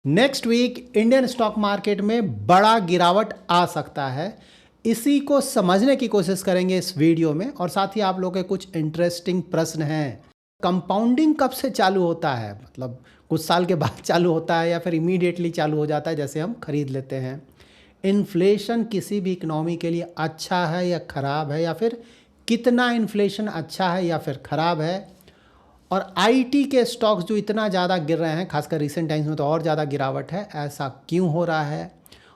Next week Indian stock market में बड़ा गिरावट आ सकता है। इसी को समझने की कोशिश करेंगे इस वीडियो में, और साथ ही आप लोगों के कुछ इंटरेस्टिंग प्रश्न हैं। कंपाउंडिंग कब से चालू होता है, मतलब कुछ साल के बाद चालू होता है या फिर इमीडिएटली चालू हो जाता है जैसे हम खरीद लेते हैं। इन्फ्लेशन किसी भी इकनॉमी के लिए अच्छा है या ख़राब है, या फिर कितना इन्फ्लेशन अच्छा है या फिर ख़राब है। और आईटी के स्टॉक्स जो इतना ज़्यादा गिर रहे हैं, खासकर रिसेंट टाइम्स में तो और ज़्यादा गिरावट है, ऐसा क्यों हो रहा है।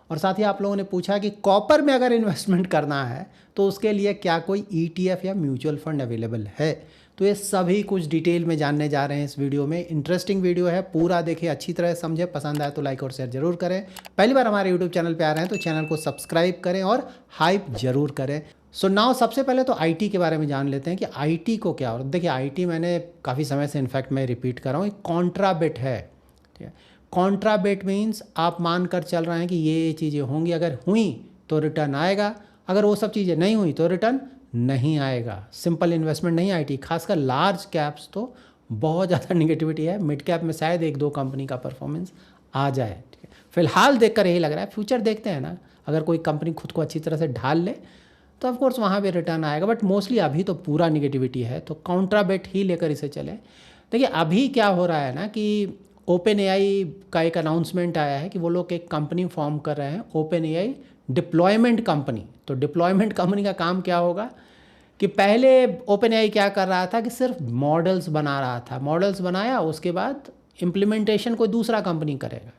और साथ ही आप लोगों ने पूछा कि कॉपर में अगर इन्वेस्टमेंट करना है तो उसके लिए क्या कोई ईटीएफ या म्यूचुअल फंड अवेलेबल है। तो ये सभी कुछ डिटेल में जानने जा रहे हैं इस वीडियो में। इंटरेस्टिंग वीडियो है, पूरा देखिए, अच्छी तरह समझे। पसंद आए तो लाइक और शेयर जरूर करें। पहली बार हमारे यूट्यूब चैनल पे आ रहे हैं तो चैनल को सब्सक्राइब करें और हाइप जरूर करें। सो नाउ सबसे पहले तो आईटी के बारे में जान लेते हैं कि आईटी को क्या। और देखिए, आईटी मैंने काफ़ी समय से, इनफैक्ट मैं रिपीट कर रहा हूँ, एक कॉन्ट्राबेट है। ठीक है, कॉन्ट्राबेट मीन्स आप मान कर चल रहे हैं कि ये चीज़ें होंगी, अगर हुई तो रिटर्न आएगा, अगर वो सब चीज़ें नहीं हुई तो रिटर्न नहीं आएगा। सिंपल इन्वेस्टमेंट नहीं आईटी, खासकर लार्ज कैप्स तो बहुत ज़्यादा निगेटिविटी है। मिड कैप में शायद एक दो कंपनी का परफॉर्मेंस आ जाए। ठीक है, फिलहाल देखकर यही लग रहा है। फ्यूचर देखते हैं ना, अगर कोई कंपनी खुद को अच्छी तरह से ढाल ले तो ऑफ कोर्स वहाँ पे रिटर्न आएगा, बट मोस्टली अभी तो पूरा निगेटिविटी है, तो काउंट्राबेट ही लेकर इसे चले। देखिए अभी क्या हो रहा है ना कि ओपन एआई का एक अनाउंसमेंट आया है कि वो लोग एक कंपनी फॉर्म कर रहे हैं, ओपन एआई डिप्लॉयमेंट कंपनी। तो डिप्लॉयमेंट कंपनी का काम क्या होगा कि पहले ओपन एआई क्या कर रहा था कि सिर्फ मॉडल्स बना रहा था, मॉडल्स बनाया, उसके बाद इम्प्लीमेंटेशन कोई दूसरा कंपनी करेगा।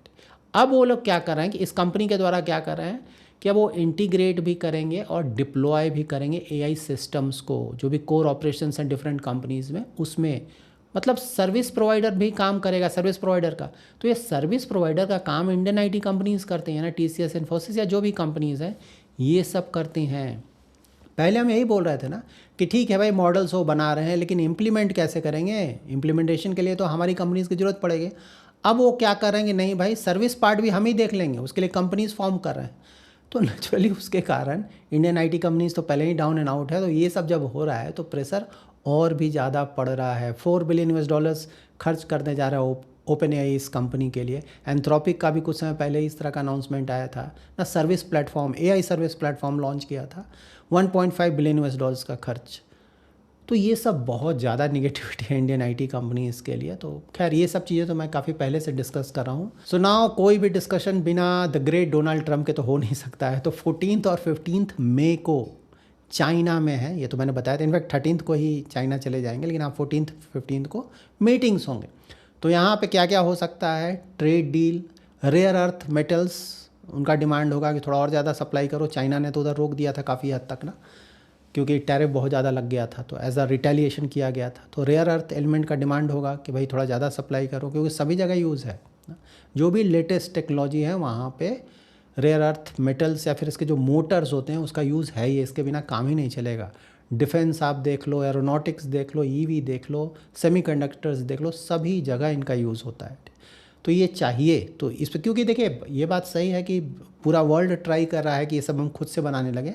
अब वो लोग क्या कर रहे हैं कि इस कंपनी के द्वारा क्या कर रहे हैं कि अब वो इंटीग्रेट भी करेंगे और डिप्लॉय भी करेंगे एआई सिस्टम्स को, जो भी कोर ऑपरेशंस हैं डिफरेंट कंपनीज़ में, उसमें मतलब सर्विस प्रोवाइडर भी काम करेगा, सर्विस प्रोवाइडर का। तो ये सर्विस प्रोवाइडर का काम इंडियन आईटी कंपनीज़ करते हैं ना, टीसीएस, इन्फोसिस या जो भी कंपनीज़ हैं, ये सब करती हैं। पहले हम यही बोल रहे थे ना कि ठीक है भाई, मॉडल्स वो बना रहे हैं, लेकिन इम्प्लीमेंट कैसे करेंगे, इम्प्लीमेंटेशन के लिए तो हमारी कंपनीज़ की ज़रूरत पड़ेगी। अब वो क्या करेंगे, नहीं भाई सर्विस पार्ट भी हम ही देख लेंगे, उसके लिए कंपनीज़ फॉर्म कर रहे हैं। तो नेचुरली उसके कारण इंडियन आईटी कंपनीज़ तो पहले ही डाउन एंड आउट है, तो ये सब जब हो रहा है तो प्रेशर और भी ज़्यादा पड़ रहा है। $4 बिलियन खर्च करने जा रहा है ओपन एआई इस कंपनी के लिए। एंथ्रोपिक का भी कुछ समय पहले इस तरह का अनाउंसमेंट आया था ना, service platform, AI service platform launch किया था, $1.5 बिलियन का खर्च। तो ये सब बहुत ज़्यादा निगेटिविटी है इंडियन आईटी कंपनीज़ के लिए। तो खैर ये सब चीज़ें तो मैं काफ़ी पहले से डिस्कस कर रहा हूँ। सो नाउ कोई भी डिस्कशन बिना द ग्रेट डोनाल्ड ट्रंप के तो हो नहीं सकता है। तो 14 और 15 मई को चाइना में है, ये तो मैंने बताया था। इनफैक्ट 13 को ही चाइना चले जाएंगे, लेकिन हाँ 14 15 को मीटिंग्स होंगे। तो यहाँ पे क्या क्या हो सकता है, trade deal, rare earth metals, उनका डिमांड होगा कि थोड़ा और ज़्यादा सप्लाई करो। चाइना ने तो उधर रोक दिया था काफ़ी हद तक ना, क्योंकि टैरिफ बहुत ज़्यादा लग गया था, तो एज अ रिटेलिएशन किया गया था। तो रेयर अर्थ एलिमेंट का डिमांड होगा कि भाई थोड़ा ज़्यादा सप्लाई करो, क्योंकि सभी जगह यूज़ है ना। जो भी लेटेस्ट टेक्नोलॉजी है वहाँ पे रेयर अर्थ मेटल्स या फिर इसके जो मोटर्स होते हैं उसका यूज़ है ही, इसके बिना काम ही नहीं चलेगा। डिफेंस आप देख लो, एरोनॉटिक्स देख लो, ईवी देख लो, सेमीकंडक्टर्स देख लो, सभी जगह इनका यूज़ होता है। तो ये चाहिए तो इस पर, क्योंकि देखिए ये बात सही है कि पूरा वर्ल्ड ट्राई कर रहा है कि ये सब हम खुद से बनाने लगे,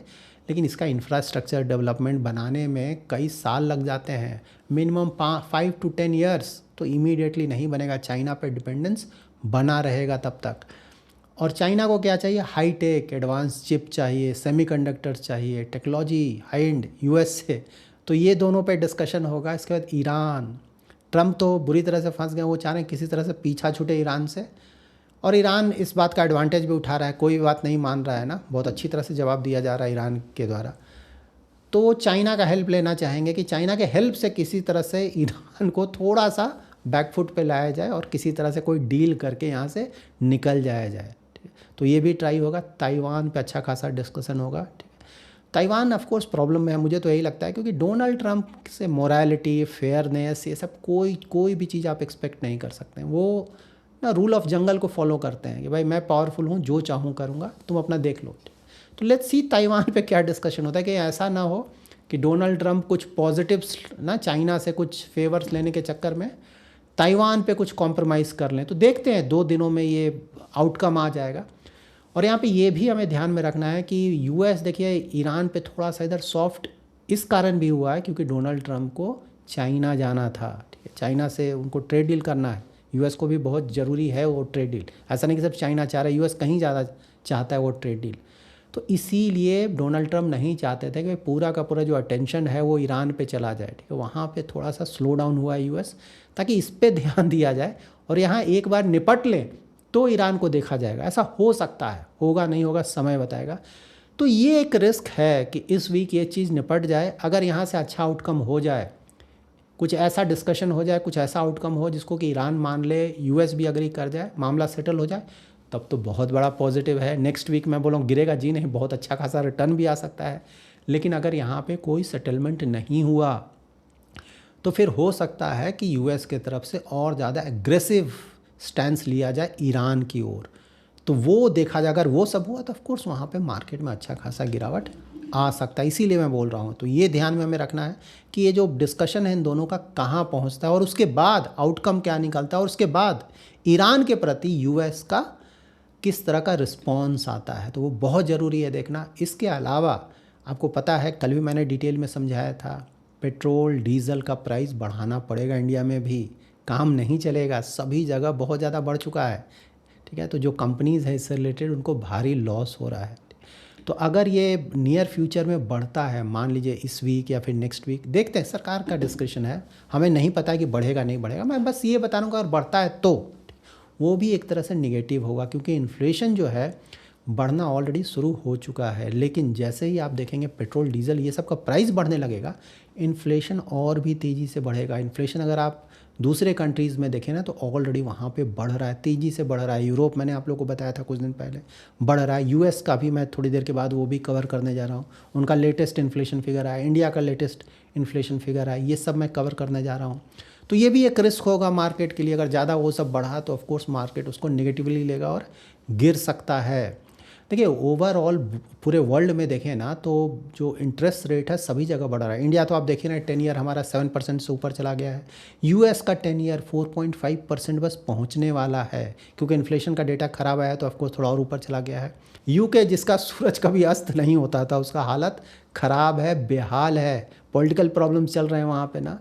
लेकिन इसका इंफ्रास्ट्रक्चर डेवलपमेंट बनाने में कई साल लग जाते हैं, मिनिमम 5 to 10 ईयर्स। तो इमीडिएटली नहीं बनेगा, चाइना पे डिपेंडेंस बना रहेगा तब तक। और चाइना को क्या चाहिए, हाई टेक एडवांस चिप चाहिए, सेमीकंडक्टर्स चाहिए, टेक्नोलॉजी हाई एंड यूएस से। तो ये दोनों पे डिस्कशन होगा। इसके बाद ईरान, ट्रम्प तो बुरी तरह से फंस गए, वो चाह रहे हैं किसी तरह से पीछा छूटे ईरान से, और ईरान इस बात का एडवांटेज भी उठा रहा है, कोई भी बात नहीं मान रहा है ना, बहुत अच्छी तरह से जवाब दिया जा रहा है ईरान के द्वारा। तो चाइना का हेल्प लेना चाहेंगे कि चाइना के हेल्प से किसी तरह से ईरान को थोड़ा सा बैकफुट पे लाया जाए और किसी तरह से कोई डील करके यहाँ से निकल जाया जाए। ठीक है, तो ये भी ट्राई होगा। ताइवान पे अच्छा खासा डिस्कशन होगा। ठीक है, ताइवान ऑफ कोर्स प्रॉब्लम में है, मुझे तो यही लगता है, क्योंकि डोनाल्ड ट्रंप से मोरालिटी, फेयरनेस, ये सब कोई भी चीज़ आप एक्सपेक्ट नहीं कर सकते हैं। वो ना रूल ऑफ जंगल को फॉलो करते हैं कि भाई मैं पावरफुल हूँ, जो चाहूँ करूँगा, तुम अपना देख लो। तो लेट्स सी ताइवान पे क्या डिस्कशन होता है, कि ऐसा ना हो कि डोनाल्ड ट्रंप कुछ पॉजिटिव्स ना चाइना से कुछ फेवर्स लेने के चक्कर में ताइवान पे कुछ कॉम्प्रोमाइज़ कर लें। तो देखते हैं 2 दिनों में ये आउटकम आ जाएगा। और यहाँ पे ये भी हमें ध्यान में रखना है कि यूएस, देखिए ईरान पे थोड़ा सा इधर सॉफ्ट इस कारण भी हुआ है क्योंकि डोनाल्ड ट्रंप को चाइना जाना था। ठीक है, चाइना से उनको ट्रेड डील करना है यूएस को भी बहुत ज़रूरी है वो ट्रेड डील। ऐसा नहीं कि सिर्फ चाइना चाह रहा है, यूएस कहीं ज़्यादा चाहता है वो ट्रेड डील। तो इसीलिए डोनाल्ड ट्रंप नहीं चाहते थे कि पूरा का पूरा जो अटेंशन है वो ईरान पे चला जाए, ठीक है। वहाँ पे थोड़ा सा स्लो डाउन हुआ है यूएस, ताकि इस पे ध्यान दिया जाए और यहाँ एक बार निपट लें तो ईरान को देखा जाएगा। ऐसा हो सकता है, होगा नहीं होगा समय बताएगा। तो ये एक रिस्क है कि इस वीक ये चीज़ निपट जाए। अगर यहाँ से अच्छा आउटकम हो जाए, कुछ ऐसा डिस्कशन हो जाए, कुछ ऐसा आउटकम हो जिसको कि ईरान मान ले, यूएस भी अग्री कर जाए, मामला सेटल हो जाए, तब तो बहुत बड़ा पॉजिटिव है। नेक्स्ट वीक मैं बोलूँ गिरेगा जी नहीं, बहुत अच्छा खासा रिटर्न भी आ सकता है। लेकिन अगर यहाँ पे कोई सेटलमेंट नहीं हुआ तो फिर हो सकता है कि यूएस के तरफ से और ज़्यादा एग्रेसिव स्टैंस लिया जाए ईरान की ओर। तो वो देखा जाए, अगर वो सब हुआ तो ऑफकोर्स वहाँ पे मार्केट में अच्छा खासा गिरावट आ सकता है। इसीलिए मैं बोल रहा हूँ। तो ये ध्यान में हमें रखना है कि ये जो डिस्कशन है इन दोनों का कहाँ पहुँचता है और उसके बाद आउटकम क्या निकलता है और उसके बाद ईरान के प्रति यूएस का किस तरह का रिस्पॉन्स आता है। तो वो बहुत ज़रूरी है देखना। इसके अलावा आपको पता है, कल भी मैंने डिटेल में समझाया था, पेट्रोल डीजल का प्राइस बढ़ाना पड़ेगा इंडिया में भी, काम नहीं चलेगा, सभी जगह बहुत ज़्यादा बढ़ चुका है, ठीक है। तो जो कंपनीज़ हैं इससे रिलेटेड उनको भारी लॉस हो रहा है। तो अगर ये नियर फ्यूचर में बढ़ता है, मान लीजिए इस वीक या फिर नेक्स्ट वीक, देखते हैं, सरकार का डिस्कशन है, हमें नहीं पता कि बढ़ेगा नहीं बढ़ेगा। मैं बस ये बता रहा हूँ अगर बढ़ता है तो वो भी एक तरह से निगेटिव होगा, क्योंकि इन्फ्लेशन जो है बढ़ना ऑलरेडी शुरू हो चुका है। लेकिन जैसे ही आप देखेंगे पेट्रोल डीजल ये सब का प्राइस बढ़ने लगेगा, इन्फ्लेशन और भी तेज़ी से बढ़ेगा। इन्फ्लेशन अगर आप दूसरे कंट्रीज़ में देखें ना तो ऑलरेडी वहाँ पे बढ़ रहा है, तेज़ी से बढ़ रहा है। यूरोप मैंने आप लोग को बताया था कुछ दिन पहले, बढ़ रहा है। यूएस का भी मैं थोड़ी देर के बाद वो भी कवर करने जा रहा हूँ, उनका लेटेस्ट इन्फ्लेशन फिगर आया, इंडिया का लेटेस्ट इन्फ्लेशन फिगर आया, ये सब मैं कवर करने जा रहा हूँ। तो ये भी एक रिस्क होगा मार्केट के लिए। अगर ज़्यादा वो सब बढ़ा तो ऑफकोर्स मार्केट उसको नेगेटिवली लेगा और गिर सकता है। देखिए ओवरऑल पूरे वर्ल्ड में देखें ना तो जो इंटरेस्ट रेट है सभी जगह बढ़ रहा है। इंडिया तो आप देखिए ना 10 ईयर हमारा 7% से ऊपर चला गया है। यूएस का 10 ईयर 4.5% बस पहुंचने वाला है, क्योंकि इन्फ्लेशन का डेटा खराब आया तो ऑफकोर्स थोड़ा और ऊपर चला गया है। यूके जिसका सूरज कभी अस्त नहीं होता था, उसका हालत ख़राब है, बेहाल है, पॉलिटिकल प्रॉब्लम चल रहे हैं वहाँ पर ना।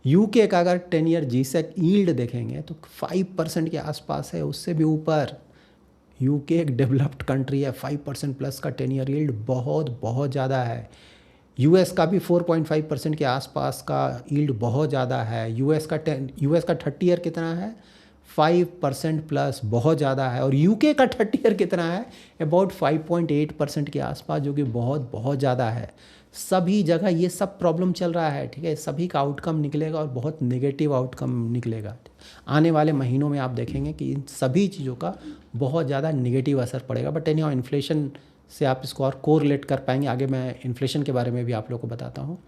यूके का अगर 10 ईयर जीसेक यील्ड देखेंगे तो 5% के आसपास है, उससे भी ऊपर। यूके एक डेवलप्ड कंट्री है, 5% प्लस का 10 ईयर यील्ड बहुत बहुत ज़्यादा है। यूएस का भी 4.5% के आसपास का यील्ड बहुत ज़्यादा है। यूएस का 30 ईयर कितना है, 5% प्लस, बहुत ज़्यादा है। और यूके का 30 ईयर कितना है, अबाउट 5.8% के आसपास, जो कि बहुत बहुत ज़्यादा है। सभी जगह ये सब प्रॉब्लम चल रहा है, ठीक है। सभी का आउटकम निकलेगा और बहुत नेगेटिव आउटकम निकलेगा। आने वाले महीनों में आप देखेंगे कि इन सभी चीज़ों का बहुत ज़्यादा नेगेटिव असर पड़ेगा। बट एनी हाउ इन्फ्लेशन से आप इसको और कोरिलेट कर पाएंगे। आगे मैं इन्फ्लेशन के बारे में भी आप लोगों को बताता हूँ।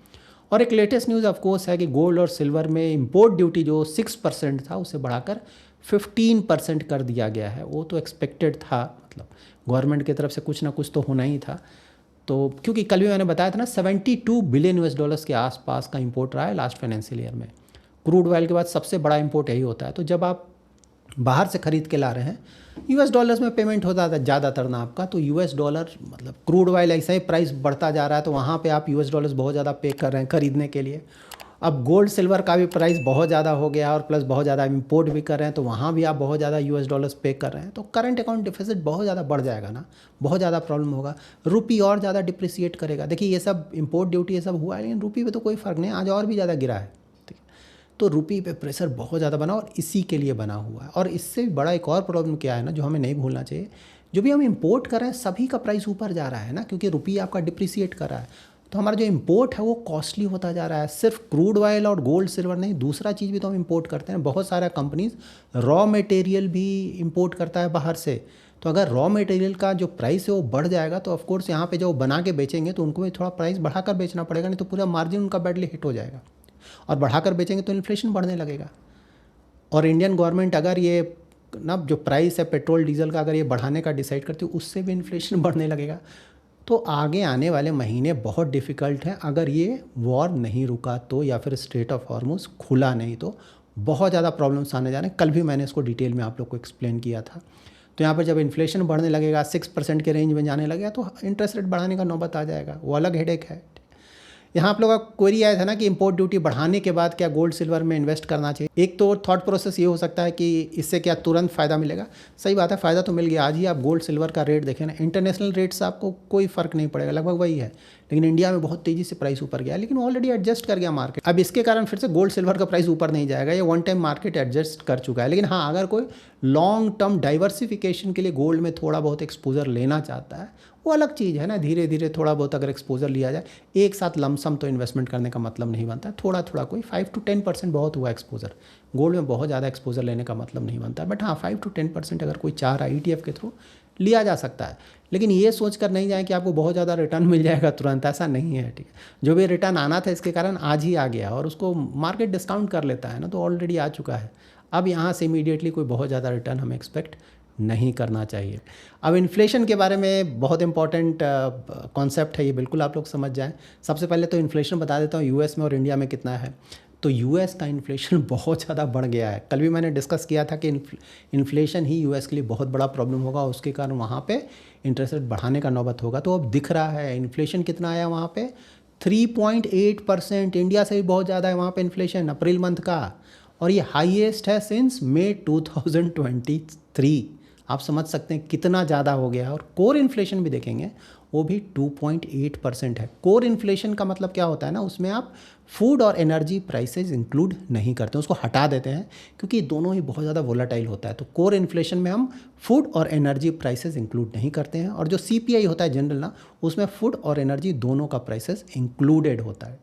और एक लेटेस्ट न्यूज़ ऑफ कोर्स है कि गोल्ड और सिल्वर में इंपोर्ट ड्यूटी जो 6% था उसे बढ़ाकर 15% कर दिया गया है। वो तो एक्सपेक्टेड था, मतलब गवर्नमेंट की तरफ से कुछ ना कुछ तो होना ही था। तो क्योंकि कल भी मैंने बताया था ना, 72 बिलियन US डॉलर्स के आसपास का इंपोर्ट रहा है लास्ट फाइनेंशियल ईयर में। क्रूड ऑयल के बाद सबसे बड़ा इंपोर्ट यही होता है। तो जब आप बाहर से ख़रीद के ला रहे हैं, US डॉलर्स में पेमेंट होता था ज़्यादातर ना आपका, तो US डॉलर मतलब क्रूड ऑयल ऐसा ही प्राइस बढ़ता जा रहा है, तो वहाँ पे आप US डॉलर्स बहुत ज़्यादा पे कर रहे हैं ख़रीदने के लिए। अब गोल्ड सिल्वर का भी प्राइस बहुत ज़्यादा हो गया और प्लस बहुत ज़्यादा इंपोर्ट भी कर रहे हैं, तो वहाँ भी आप बहुत ज़्यादा US डॉलर्स पे कर रहे हैं। तो करंट अकाउंट डिफिसिट बहुत ज़्यादा बढ़ जाएगा ना, बहुत ज़्यादा प्रॉब्लम होगा। रुपी और ज़्यादा डिप्रिसिएट करेगा। देखिए ये सब इंपोर्ट ड्यूटी ये सब हुआ है, लेकिन रुपी पे तो कोई फ़र्क नहीं, आज और भी ज़्यादा गिरा है, ठीक है। तो रुपी पे प्रेशर बहुत ज़्यादा बना और इसी के लिए बना हुआ है। और इससे भी बड़ा एक और प्रॉब्लम क्या है ना, जो हमें नहीं भूलना चाहिए, जो भी हम इंपोर्ट कर रहे हैं सभी का प्राइस ऊपर जा रहा है ना, क्योंकि रुपी आपका डिप्रिसिएट कर रहा है। तो हमारा जो इंपोर्ट है वो कॉस्टली होता जा रहा है। सिर्फ क्रूड ऑयल और गोल्ड सिल्वर नहीं, दूसरा चीज़ भी तो हम इंपोर्ट करते हैं। बहुत सारा कंपनीज रॉ मटेरियल भी इंपोर्ट करता है बाहर से। तो अगर रॉ मटेरियल का जो प्राइस है वो बढ़ जाएगा तो ऑफकोर्स यहाँ पे जो बना के बेचेंगे तो उनको भी थोड़ा प्राइस बढ़ाकर बेचना पड़ेगा, नहीं तो पूरा मार्जिन उनका बैडली हिट हो जाएगा। और बढ़ाकर बेचेंगे तो इन्फ्लेशन बढ़ने लगेगा। और इंडियन गवर्नमेंट अगर ये ना जो प्राइस है पेट्रोल डीजल का अगर ये बढ़ाने का डिसाइड करती है, उससे भी इन्फ्लेशन बढ़ने लगेगा। तो आगे आने वाले महीने बहुत डिफ़िकल्ट हैं अगर ये वॉर नहीं रुका तो, या फिर स्ट्रेट ऑफ हॉर्मुज़ खुला नहीं तो बहुत ज़्यादा प्रॉब्लम्स आने जा रहे हैं। कल भी मैंने इसको डिटेल में आप लोग को एक्सप्लेन किया था। तो यहाँ पर जब इन्फ्लेशन बढ़ने लगेगा, 6% के रेंज में जाने लगेगा, तो इंटरेस्ट रेट बढ़ाने का नौबत आ जाएगा, वो अलग हेडेक है। यहाँ आप लोगों का क्वेरी आया था ना कि इंपोर्ट ड्यूटी बढ़ाने के बाद क्या गोल्ड सिल्वर में इन्वेस्ट करना चाहिए। एक तो थॉट प्रोसेस ये हो सकता है कि इससे क्या तुरंत फ़ायदा मिलेगा। सही बात है, फ़ायदा तो मिल गया। आज ही आप गोल्ड सिल्वर का रेट देखें ना, इंटरनेशनल रेट से आपको कोई फ़र्क नहीं पड़ेगा, लगभग वही है। लेकिन इंडिया में बहुत तेज़ी से प्राइस ऊपर गया, लेकिन ऑलरेडी एडजस्ट कर गया मार्केट। अब इसके कारण फिर से गोल्ड सिल्वर का प्राइस ऊपर नहीं जाएगा, ये वन टाइम मार्केट एडजस्ट कर चुका है। लेकिन हाँ, अगर कोई लॉन्ग टर्म डाइवर्सिफिकेशन के लिए गोल्ड में थोड़ा बहुत एक्सपोजर लेना चाहता है, वो अलग चीज़ है ना। धीरे धीरे थोड़ा बहुत अगर एक्सपोजर लिया जाए, एक साथ लमसम तो इन्वेस्टमेंट करने का मतलब नहीं बनता है। थोड़ा थोड़ा कोई 5 to 10% बहुत हुआ एक्सपोजर। गोल्ड में बहुत ज़्यादा एक्सपोजर लेने का मतलब नहीं बनता, बट हाँ 5 to 10% अगर कोई चाह रहा है ETF के थ्रू लिया जा सकता है। लेकिन ये सोच कर नहीं जाए कि आपको बहुत ज़्यादा रिटर्न मिल जाएगा तुरंत, ऐसा नहीं है। ठीक है, जो भी रिटर्न आना था इसके कारण आज ही आ गया, और उसको मार्केट डिस्काउंट कर लेता है ना, तो ऑलरेडी आ चुका है। अब यहाँ से इमीडिएटली कोई बहुत ज़्यादा रिटर्न हमें एक्सपेक्ट नहीं करना चाहिए। अब इन्फ्लेशन के बारे में बहुत इंपॉर्टेंट कॉन्सेप्ट है, ये बिल्कुल आप लोग समझ जाएं। सबसे पहले तो इन्फ्लेशन बता देता हूँ यूएस में और इंडिया में कितना है। तो यूएस का इन्फ्लेशन बहुत ज़्यादा बढ़ गया है। कल भी मैंने डिस्कस किया था कि इन्फ्लेशन ही यूएस के लिए बहुत बड़ा प्रॉब्लम होगा, उसके कारण वहाँ पे इंटरेस्ट रेट बढ़ाने का नौबत होगा। तो अब दिख रहा है इन्फ्लेशन कितना आया वहाँ पे, 3.8%। इंडिया से भी बहुत ज़्यादा है वहाँ पे इन्फ्लेशन अप्रैल मंथ का, और ये हाईएस्ट है सिंस मई 2023। आप समझ सकते हैं कितना ज़्यादा हो गया है। और कोर इन्फ्लेशन भी देखेंगे, वो भी 2.8% है। कोर इन्फ्लेशन का मतलब क्या होता है ना, उसमें आप फूड और एनर्जी प्राइसेस इंक्लूड नहीं करते, उसको हटा देते हैं, क्योंकि दोनों ही बहुत ज़्यादा वोलेटाइल होता है। तो कोर इन्फ्लेशन में हम फूड और एनर्जी प्राइसेस इंक्लूड नहीं करते हैं। और जो CPI होता है जनरल ना, उसमें फूड और एनर्जी दोनों का प्राइसेस इंक्लूडेड होता है।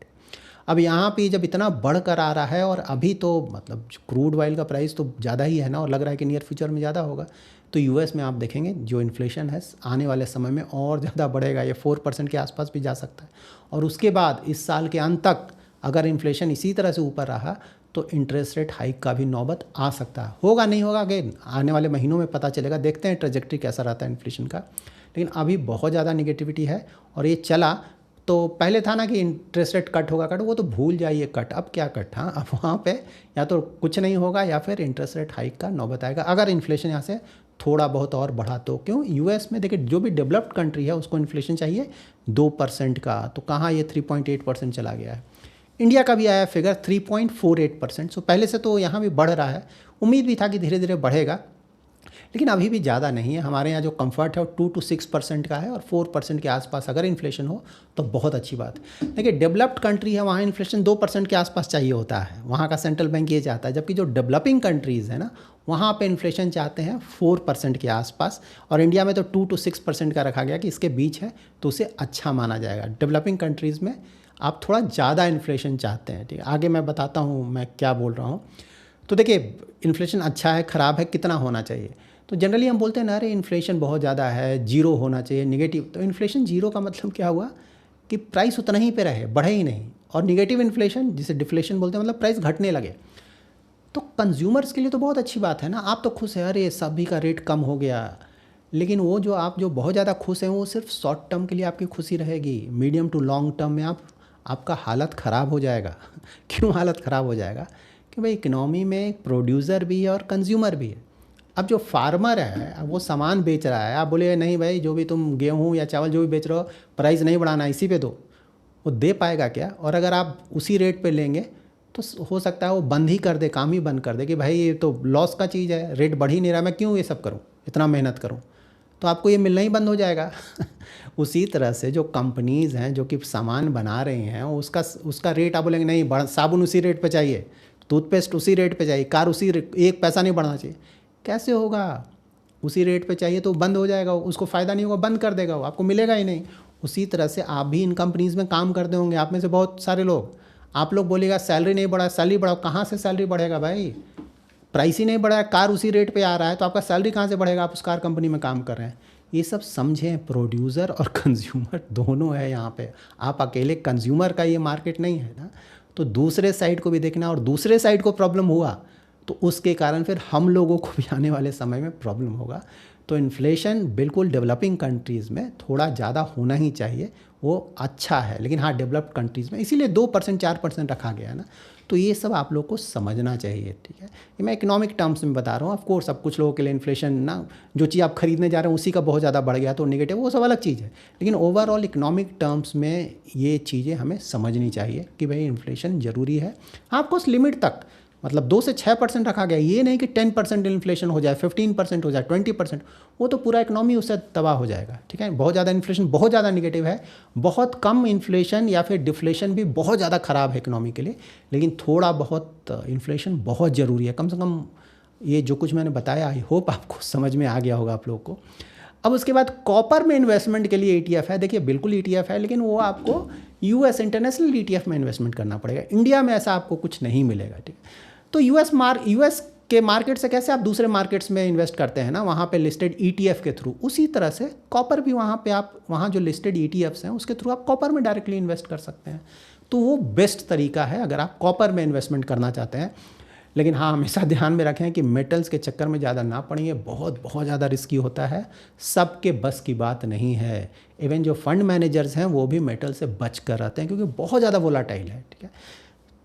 अब यहाँ पे जब इतना बढ़ कर आ रहा है, और अभी तो मतलब क्रूड ऑयल का प्राइस तो ज़्यादा ही है ना, और लग रहा है कि नियर फ्यूचर में ज़्यादा होगा। तो यूएस में आप देखेंगे जो इन्फ्लेशन है आने वाले समय में और ज़्यादा बढ़ेगा, ये 4% के आसपास भी जा सकता है। और उसके बाद इस साल के अंत तक अगर इन्फ्लेशन इसी तरह से ऊपर रहा, तो इंटरेस्ट रेट हाइक का भी नौबत आ सकता है। होगा नहीं होगा अगेन आने वाले महीनों में पता चलेगा, देखते हैं ट्रेजेक्ट्री कैसा रहता है इन्फ्लेशन का। लेकिन अभी बहुत ज़्यादा निगेटिविटी है, और ये चला तो पहले था ना कि इंटरेस्ट रेट कट होगा, वो तो भूल जाइए कट। अब क्या कट, हाँ अब वहाँ पे या तो कुछ नहीं होगा या फिर इंटरेस्ट रेट हाइक का नौबत आएगा, अगर इन्फ्लेशन यहाँ से थोड़ा बहुत और बढ़ा तो। क्यों, यूएस में देखिए जो भी डेवलप्ड कंट्री है उसको इन्फ्लेशन चाहिए 2% का, तो कहाँ ये 3.8% चला गया है। इंडिया का भी आया फिगर 3.48%। सो पहले से तो यहाँ भी बढ़ रहा है, उम्मीद भी था कि धीरे धीरे बढ़ेगा, लेकिन अभी भी ज़्यादा नहीं है। हमारे यहाँ जो कंफर्ट है वो 2 to 6% का है, और 4% के आसपास अगर इन्फ्लेशन हो तो बहुत अच्छी बात है। देखिए डेवलप्ड कंट्री है, वहाँ इन्फ्लेशन 2% के आसपास चाहिए होता है, वहाँ का सेंट्रल बैंक ये चाहता है। जबकि जो डेवलपिंग कंट्रीज़ है ना, वहाँ पे इन्फ्लेशन चाहते हैं 4% के आसपास, और इंडिया में तो 2 to 6% का रखा गया कि इसके बीच है, तो उसे अच्छा माना जाएगा। डेवलपिंग कंट्रीज़ में आप थोड़ा ज़्यादा इन्फ्लेशन चाहते हैं। ठीक है, आगे मैं बताता हूँ मैं क्या बोल रहा हूँ। तो देखिए इन्फ्लेशन अच्छा है ख़राब है, कितना होना चाहिए। तो जनरली हम बोलते हैं ना, अरे इन्फ्लेशन बहुत ज़्यादा है, जीरो होना चाहिए, नेगेटिव। तो इन्फ्लेशन जीरो का मतलब क्या हुआ कि प्राइस उतना ही पे रहे, बढ़े ही नहीं। और नेगेटिव इन्फ्लेशन जिसे डिफ्लेशन बोलते हैं, मतलब प्राइस घटने लगे। तो कंज्यूमर्स के लिए तो बहुत अच्छी बात है ना, आप तो खुश हैं, अरे सभी का रेट कम हो गया। लेकिन वो जो आप जो बहुत ज़्यादा खुश हैं, वो सिर्फ शॉर्ट टर्म के लिए आपकी खुशी रहेगी, मीडियम टू लॉन्ग टर्म में आपका हालत ख़राब हो जाएगा। क्यों हालत ख़राब हो जाएगा, कि भाई इकनॉमी में प्रोड्यूसर भी है और कंज्यूमर भी है। अब जो फार्मर है वो सामान बेच रहा है, आप बोले नहीं भाई जो भी तुम गेहूँ या चावल जो भी बेच रहे हो प्राइस नहीं बढ़ाना, इसी पे दो, वो दे पाएगा क्या। और अगर आप उसी रेट पे लेंगे तो हो सकता है वो बंद ही कर दे, काम ही बंद कर दे कि भाई ये तो लॉस का चीज़ है, रेट बढ़ ही नहीं रहा, मैं क्यों ये सब करूँ, इतना मेहनत करूँ, तो आपको ये मिलना ही बंद हो जाएगा। उसी तरह से जो कंपनीज़ हैं जो कि सामान बना रही हैं, उसका रेट आप बोलेंगे नहीं, साबुन उसी रेट पे चाहिए, टूथपेस्ट उसी रेट पे चाहिए, कार उसी एक पैसा नहीं बढ़ना चाहिए, कैसे होगा। उसी रेट पे चाहिए तो बंद हो जाएगा, उसको फ़ायदा नहीं होगा, बंद कर देगा, वो आपको मिलेगा ही नहीं। उसी तरह से आप भी इन कंपनीज़ में काम करते होंगे, आप में से बहुत सारे लोग, आप लोग बोलेगा सैलरी नहीं बढ़ा, सैलरी बढ़ाओ, कहाँ से सैलरी बढ़ेगा भाई, प्राइस ही नहीं बढ़ा है, कार उसी रेट पे आ रहा है, तो आपका सैलरी कहाँ से बढ़ेगा, आप उस कार कंपनी में काम कर रहे हैं। ये सब समझें, प्रोड्यूसर और कंज्यूमर दोनों है यहाँ पे, आप अकेले कंज्यूमर का ये मार्केट नहीं है ना, तो दूसरे साइड को भी देखना। और दूसरे साइड को प्रॉब्लम हुआ तो उसके कारण फिर हम लोगों को भी आने वाले समय में प्रॉब्लम होगा। तो इन्फ्लेशन बिल्कुल डेवलपिंग कंट्रीज़ में थोड़ा ज़्यादा होना ही चाहिए, वो अच्छा है। लेकिन हाँ डेवलप्ड कंट्रीज़ में इसीलिए 2% 4% रखा गया है ना। तो ये सब आप लोग को समझना चाहिए, ठीक है। ये मैं इकोनॉमिक टर्म्स में बता रहा हूँ। ऑफ कोर्स अब कुछ लोगों के लिए इन्फ्लेशन ना, जो चीज़ आप खरीदने जा रहे हैं उसी का बहुत ज़्यादा बढ़ गया तो नेगेटिव, वो सब अलग चीज़ है। लेकिन ओवरऑल इकोनॉमिक टर्म्स में ये चीज़ें हमें समझनी चाहिए कि भाई इन्फ्लेशन ज़रूरी है। हाँ, ऑफकोर्स लिमिट तक, मतलब 2 से 6% रखा गया, ये नहीं कि 10% इन्फ्लेशन हो जाए, 15% हो जाए, 20%, वो तो पूरा इकोनॉमी उससे तबाह हो जाएगा, ठीक है। बहुत ज़्यादा इन्फ्लेशन बहुत ज़्यादा नेगेटिव है, बहुत कम इन्फ्लेशन या फिर डिफ्लेशन भी बहुत ज़्यादा ख़राब है इकोनॉमी के लिए। लेकिन थोड़ा बहुत इन्फ्लेशन बहुत ज़रूरी है, कम से कम ये जो कुछ मैंने बताया आई होप आपको समझ में आ गया होगा आप लोगों को। अब उसके बाद कॉपर में इन्वेस्टमेंट के लिए ETF है। देखिए बिल्कुल ETF है, लेकिन वो आपको US इंटरनेशनल ETF में इन्वेस्टमेंट करना पड़ेगा। इंडिया में ऐसा आपको कुछ नहीं मिलेगा, ठीक है। तो US के मार्केट से कैसे आप दूसरे मार्केट्स में इन्वेस्ट करते हैं ना, वहाँ पे लिस्टेड ETF के थ्रू, उसी तरह से कॉपर भी वहाँ पे आप, वहाँ जो लिस्टेड ETFs हैं उसके थ्रू आप कॉपर में डायरेक्टली इन्वेस्ट कर सकते हैं। तो वो बेस्ट तरीका है अगर आप कॉपर में इन्वेस्टमेंट करना चाहते हैं। लेकिन हाँ, हमेशा ध्यान में रखें कि मेटल्स के चक्कर में ज़्यादा ना पड़िए, बहुत ज़्यादा रिस्की होता है, सबके बस की बात नहीं है। इवन जो फंड मैनेजर्स हैं वो भी मेटल से बच कर रहते हैं क्योंकि बहुत ज़्यादा वोलाटाइल है, ठीक है।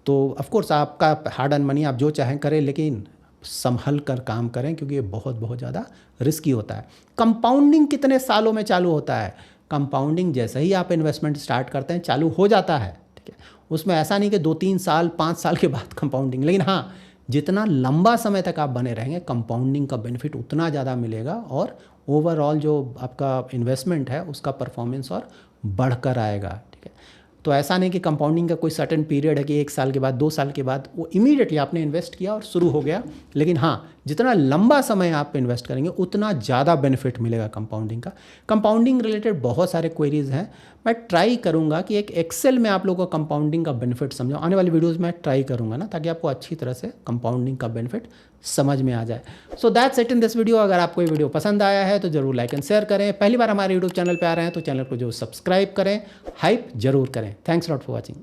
तो ऑफकोर्स आपका हार्ड अर्न मनी आप जो चाहें करें, लेकिन संभल कर काम करें क्योंकि ये बहुत ज़्यादा रिस्की होता है। कंपाउंडिंग कितने सालों में चालू होता है? कंपाउंडिंग जैसे ही आप इन्वेस्टमेंट स्टार्ट करते हैं चालू हो जाता है, ठीक है। उसमें ऐसा नहीं कि 2-3 साल 5 साल के बाद कंपाउंडिंग, लेकिन हाँ, जितना लंबा समय तक आप बने रहेंगे कंपाउंडिंग का बेनिफिट उतना ज़्यादा मिलेगा और ओवरऑल जो आपका इन्वेस्टमेंट है उसका परफॉर्मेंस और बढ़कर आएगा, ठीक है। तो ऐसा नहीं कि कंपाउंडिंग का कोई सर्टेन पीरियड है कि 1 साल के बाद 2 साल के बाद वो इमीडिएटली आपने इन्वेस्ट किया और शुरू हो गया। लेकिन हाँ, जितना लंबा समय आप इन्वेस्ट करेंगे उतना ज़्यादा बेनिफिट मिलेगा कंपाउंडिंग का। कंपाउंडिंग रिलेटेड बहुत सारे क्वेरीज हैं, मैं ट्राई करूँगा कि एक एक्सेल में आप लोगों को कंपाउंडिंग का बेनिफिट समझाऊँ। आने वाली वीडियोज़ में ट्राई करूँगा ना, ताकि आपको अच्छी तरह से कंपाउंडिंग का बेनिफिट समझ में आ जाए। So that's it in this video. अगर आपको ये वीडियो पसंद आया है तो जरूर लाइक एंड शेयर करें। पहली बार हमारे यूट्यूब चैनल पर आ रहे हैं तो चैनल को जो सब्सक्राइब करें, हाइप जरूर करें। Thanks lot for watching.